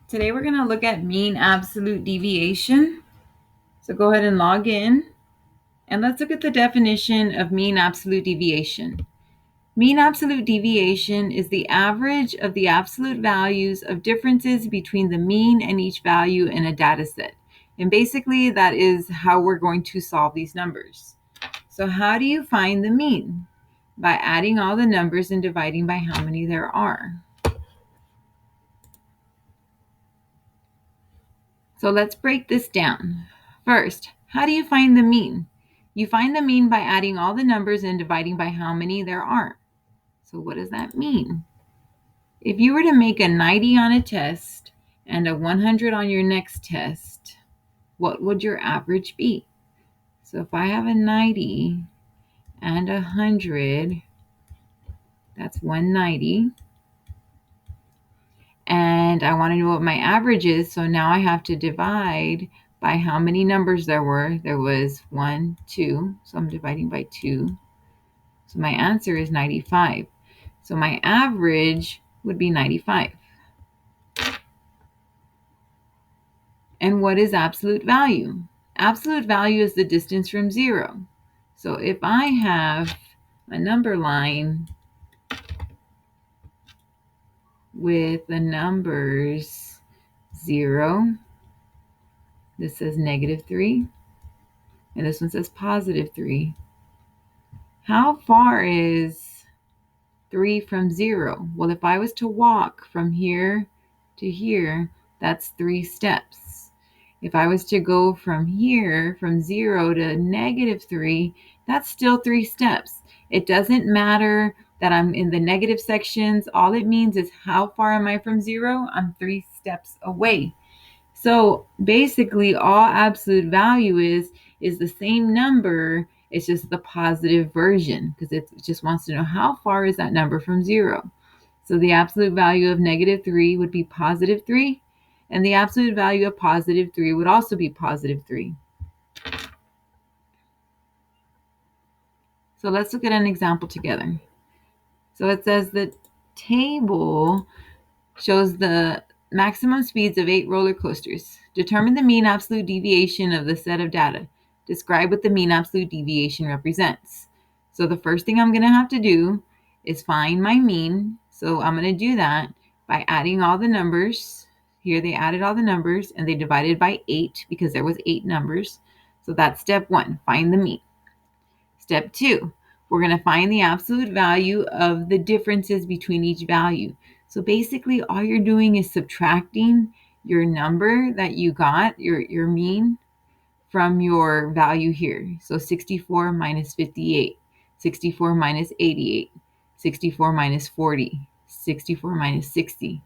Today we're going to look at mean absolute deviation. So go ahead and log in and let's look at the definition of mean absolute deviation. Mean absolute deviation is the average of the absolute values of differences between the mean and each value in a data set. And basically that is how we're going to solve these numbers. So how do you find the mean? By adding all the numbers and dividing by how many there are. So let's break this down. First, how do you find the mean? You find the mean by adding all the numbers and dividing by how many there are. So what does that mean? If you were to make a 90 on a test and a 100 on your next test, what would your average be? So if I have a 90 and a 100, that's 190. And I want to know what my average is, so now I have to divide by how many numbers there were. There was 1, 2, so I'm dividing by 2. So my answer is 95. So my average would be 95. And what is absolute value? Absolute value is the distance from 0. So if I have a number line with the numbers 0, this says -3, and this one says +3. How far is 3 from 0? Well, if I was to walk from here to here, that's 3 steps. If I was to go from here, from 0 to -3, that's still 3 steps. It doesn't matter that I'm in the negative sections. All it means is how far am I from 0? I'm 3 steps away. So basically all absolute value is the same number. It's just the positive version because it just wants to know how far is that number from 0. So the absolute value of -3 would be +3, and the absolute value of +3 would also be +3. So let's look at an example together. So it says the table shows the maximum speeds of 8 roller coasters. Determine the mean absolute deviation of the set of data. Describe what the mean absolute deviation represents. So the first thing I'm going to have to do is find my mean. So I'm going to do that by adding all the numbers. Here they added all the numbers and they divided by 8 because there was 8 numbers. So that's step 1, find the mean. Step 2, we're going to find the absolute value of the differences between each value. So basically all you're doing is subtracting your number that you got, your mean, from your value here. So 64 minus 58, 64 minus 88, 64 minus 40, 64 minus 60,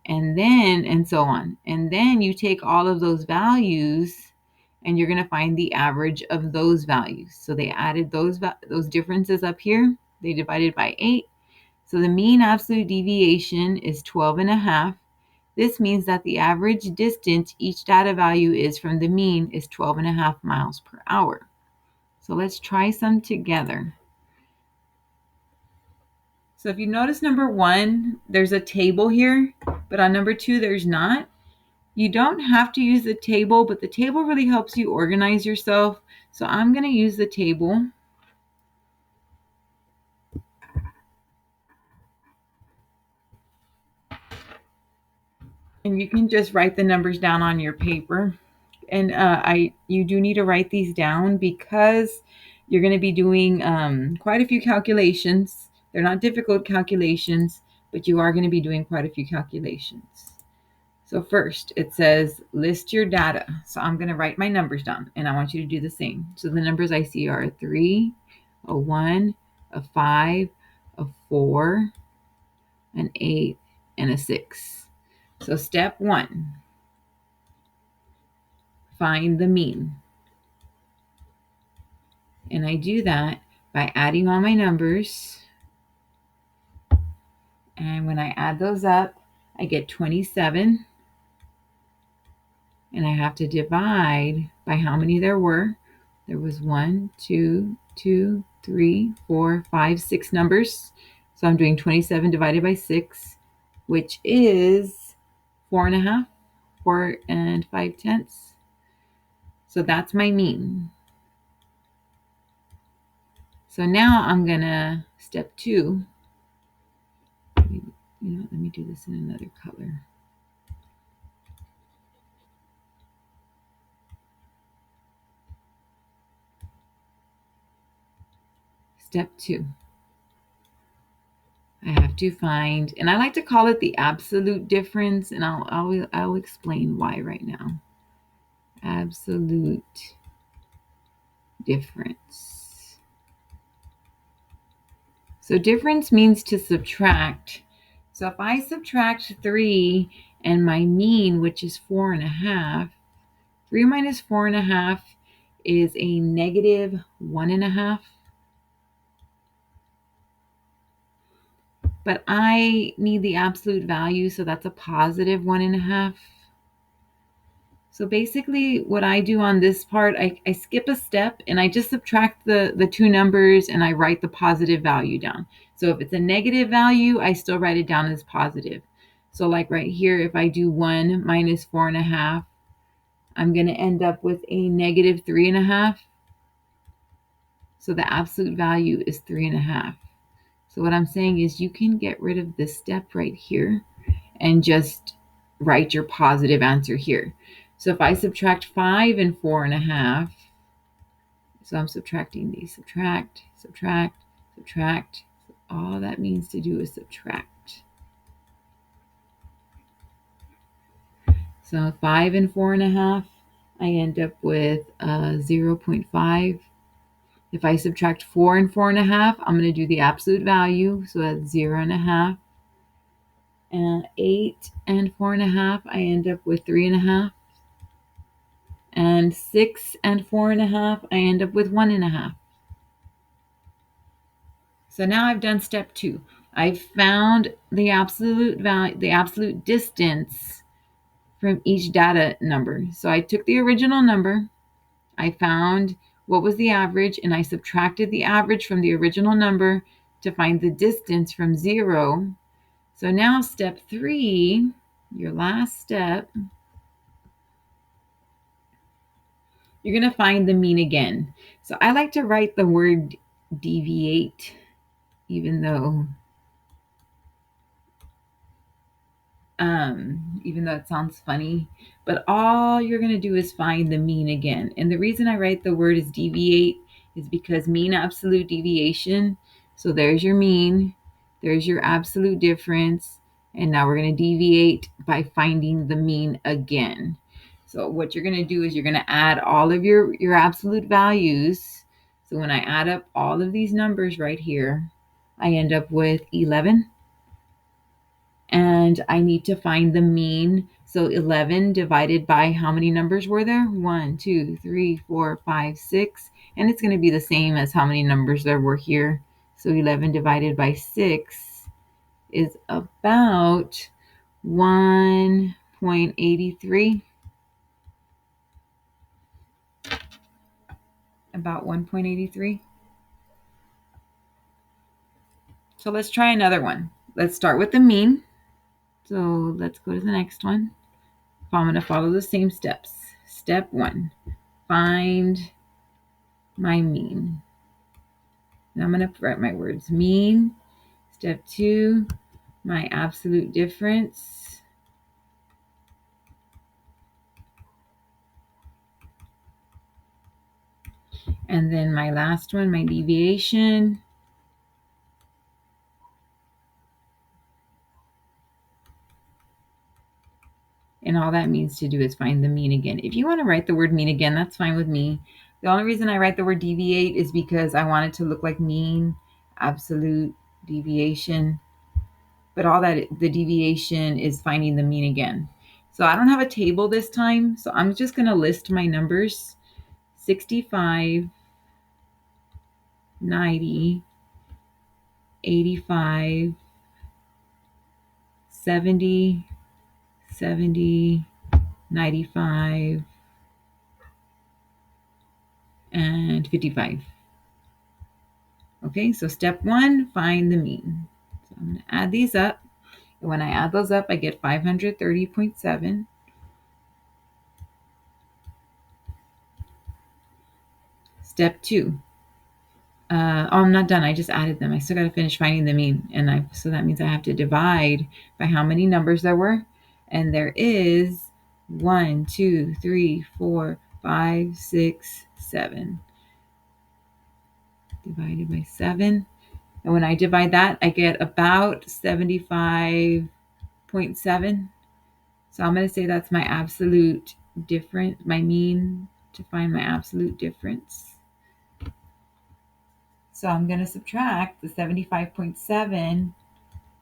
and so on. And then you take all of those values and you're going to find the average of those values. So they added those differences up here. They divided by 8. So the mean absolute deviation is 12.5. This means that the average distance each data value is from the mean is 12.5 miles per hour. So let's try some together. So if you notice number 1, there's a table here, but on number 2, there's not. You don't have to use the table, but the table really helps you organize yourself. So I'm going to use the table. And you can just write the numbers down on your paper. And you do need to write these down because you're going to be doing quite a few calculations. They're not difficult calculations, but you are going to be doing quite a few calculations. So first, it says list your data. So I'm going to write my numbers down, and I want you to do the same. So the numbers I see are a 3, a 1, a 5, a 4, an 8, and a 6. So step 1, find the mean. And I do that by adding all my numbers. And when I add those up, I get 27. And I have to divide by how many there were. There was 1, 2, 2, 3, 4, 5, 6 numbers. So I'm doing 27 divided by 6, which is 4.5, 4 and 5/10. So that's my mean. So now I'm gonna step 2. Let me do this in another color. Step 2. I have to find, and I like to call it the absolute difference, and I'll explain why right now. Absolute difference. So difference means to subtract. So if I subtract 3 and my mean, which is 4.5, 3 minus 4.5 is a negative 1.5. But I need the absolute value, so that's a positive 1.5. So basically what I do on this part, I skip a step and I just subtract the two numbers and I write the positive value down. So if it's a negative value, I still write it down as positive. So like right here, if I do 1 minus 4.5, I'm going to end up with a negative 3.5. So the absolute value is 3.5. So what I'm saying is you can get rid of this step right here and just write your positive answer here. So if I subtract 5 and 4.5, so I'm subtracting these, subtract, subtract, subtract. So all that means to do is subtract. So 5 and 4.5, I end up with 0.5. If I subtract 4 and 4.5, I'm going to do the absolute value, so that's 0.5. And 8 and 4.5, I end up with 3.5. And 6 and 4.5, I end up with 1.5. So now I've done step 2. I've found the absolute value, the absolute distance from each data number. So I took the original number, I found what was the average, and I subtracted the average from the original number to find the distance from 0. So now step 3, your last step, you're going to find the mean again. So I like to write the word deviate, even though it sounds funny, but all you're going to do is find the mean again. And the reason I write the word is deviate is because mean absolute deviation. So there's your mean, there's your absolute difference, and now we're going to deviate by finding the mean again. So what you're going to do is you're going to add all of your absolute values. So when I add up all of these numbers right here, I end up with 11. And I need to find the mean. So 11 divided by how many numbers were there? 1, 2, 3, 4, 5, 6. And it's going to be the same as how many numbers there were here. So 11 divided by 6 is about 1.83. About 1.83. So let's try another one. Let's start with the mean. So let's go to the next one. I'm going to follow the same steps. Step 1, find my mean. Now I'm going to write my words. Mean. Step 2, my absolute difference. And then my last one, my deviation. And all that means to do is find the mean again. If you want to write the word mean again, that's fine with me. The only reason I write the word deviate is because I want it to look like mean, absolute, deviation. But all that, the deviation is finding the mean again. So I don't have a table this time, so I'm just going to list my numbers. 65, 90, 85, 70, 70, 95, and 55. Okay, so step 1, find the mean. So I'm going to add these up. And when I add those up, I get 530.7. Step 2. I'm not done. I just added them. I still got to finish finding the mean. So that means I have to divide by how many numbers there were. And there is 1, 2, 3, 4, 5, 6, 7. Divided by 7. And when I divide that, I get about 75.7. So I'm going to say that's my absolute difference, my mean, to find my absolute difference. So I'm going to subtract the 75.7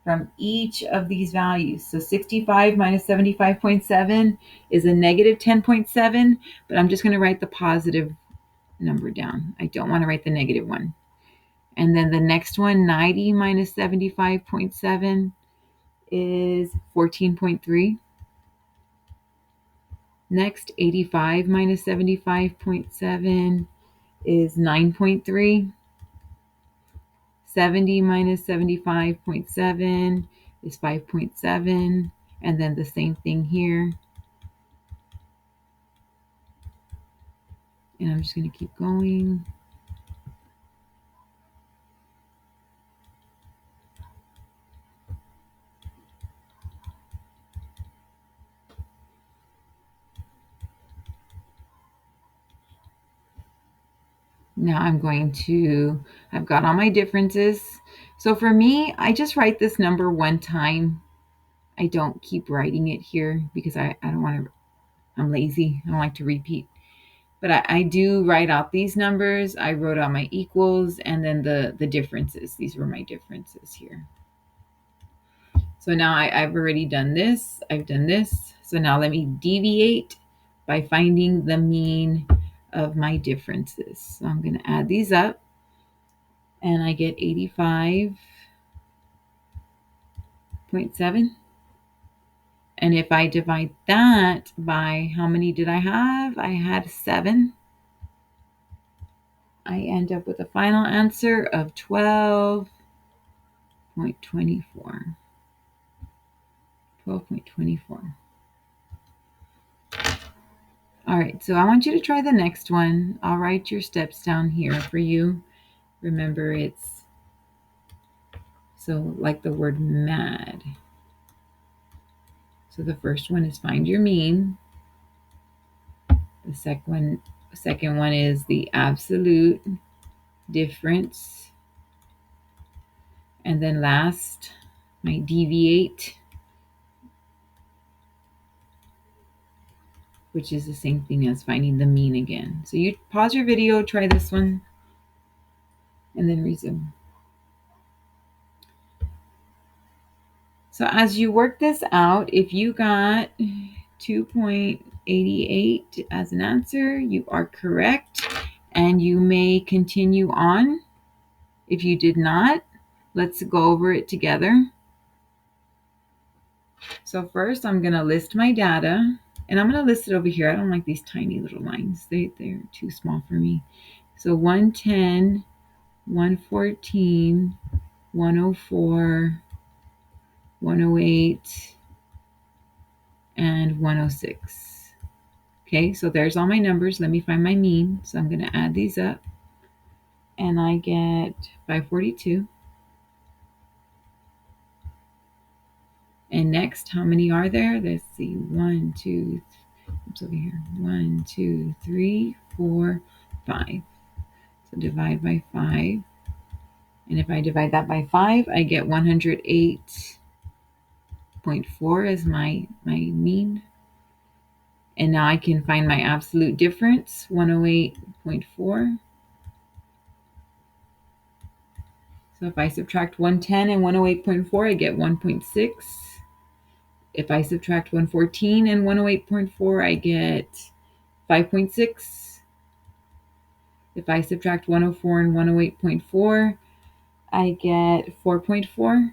from each of these values. So 65 minus 75.7 is a negative 10.7, but I'm just going to write the positive number down. I don't want to write the negative one. And then the next one, 90 minus 75.7 is 14.3. Next, 85 minus 75.7 is 9.3. 70 minus 75.7 is 5.7. And then the same thing here. And I'm just going to keep going. Now I've got all my differences. So for me, I just write this number one time. I don't keep writing it here because I don't want to, I'm lazy. I don't like to repeat. But I do write out these numbers. I wrote out my equals and then the differences. These were my differences here. So now I've already done this. I've done this. So now let me deviate by finding the mean of my differences. So I'm going to add these up. And I get 85.7. And if I divide that by how many did I have? I had 7. I end up with a final answer of 12.24. 12.24. All right, so I want you to try the next one. I'll write your steps down here for you. Remember, it's so like the word mad. So the first one is find your mean. The second one is the absolute difference. And then last, my deviate, which is the same thing as finding the mean again. So you pause your video, try this one, and then resume. So as you work this out, if you got 2.88 as an answer, you are correct, and you may continue on. If you did not, let's go over it together. So first, I'm going to list my data, and I'm going to list it over here. I don't like these tiny little lines. They're too small for me. So 110, 114, 104, 108, and 106. Okay, so there's all my numbers. Let me find my mean. So I'm going to add these up, and I get 542. And next, how many are there? Let's see. 1, 2, oops, over here. 1, 2, 3, 4, 5. So divide by 5. And if I divide that by 5, I get 108.4 as my mean. And now I can find my absolute difference, 108.4. So if I subtract 110 and 108.4, I get 1.6. If I subtract 114 and 108.4, I get 5.6. If I subtract 104 and 108.4, I get 4.4.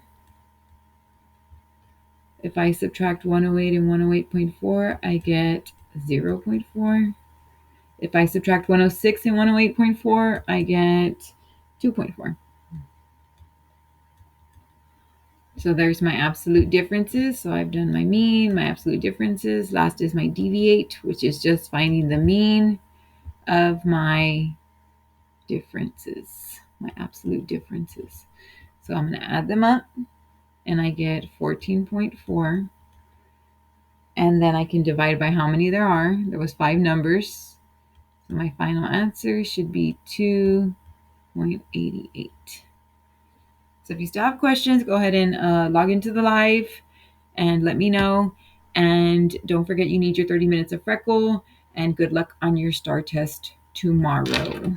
If I subtract 108 and 108.4, I get 0.4. If I subtract 106 and 108.4, I get 2.4. So there's my absolute differences. So I've done my mean, my absolute differences. Last is my deviate, which is just finding the mean of my differences, my absolute differences. So I'm going to add them up and I get 14.4. And then I can divide by how many there are. There was 5 numbers. So my final answer should be 2.88. So if you still have questions, go ahead and log into the live and let me know. And don't forget you need your 30 minutes of freckle. And good luck on your STAR test tomorrow.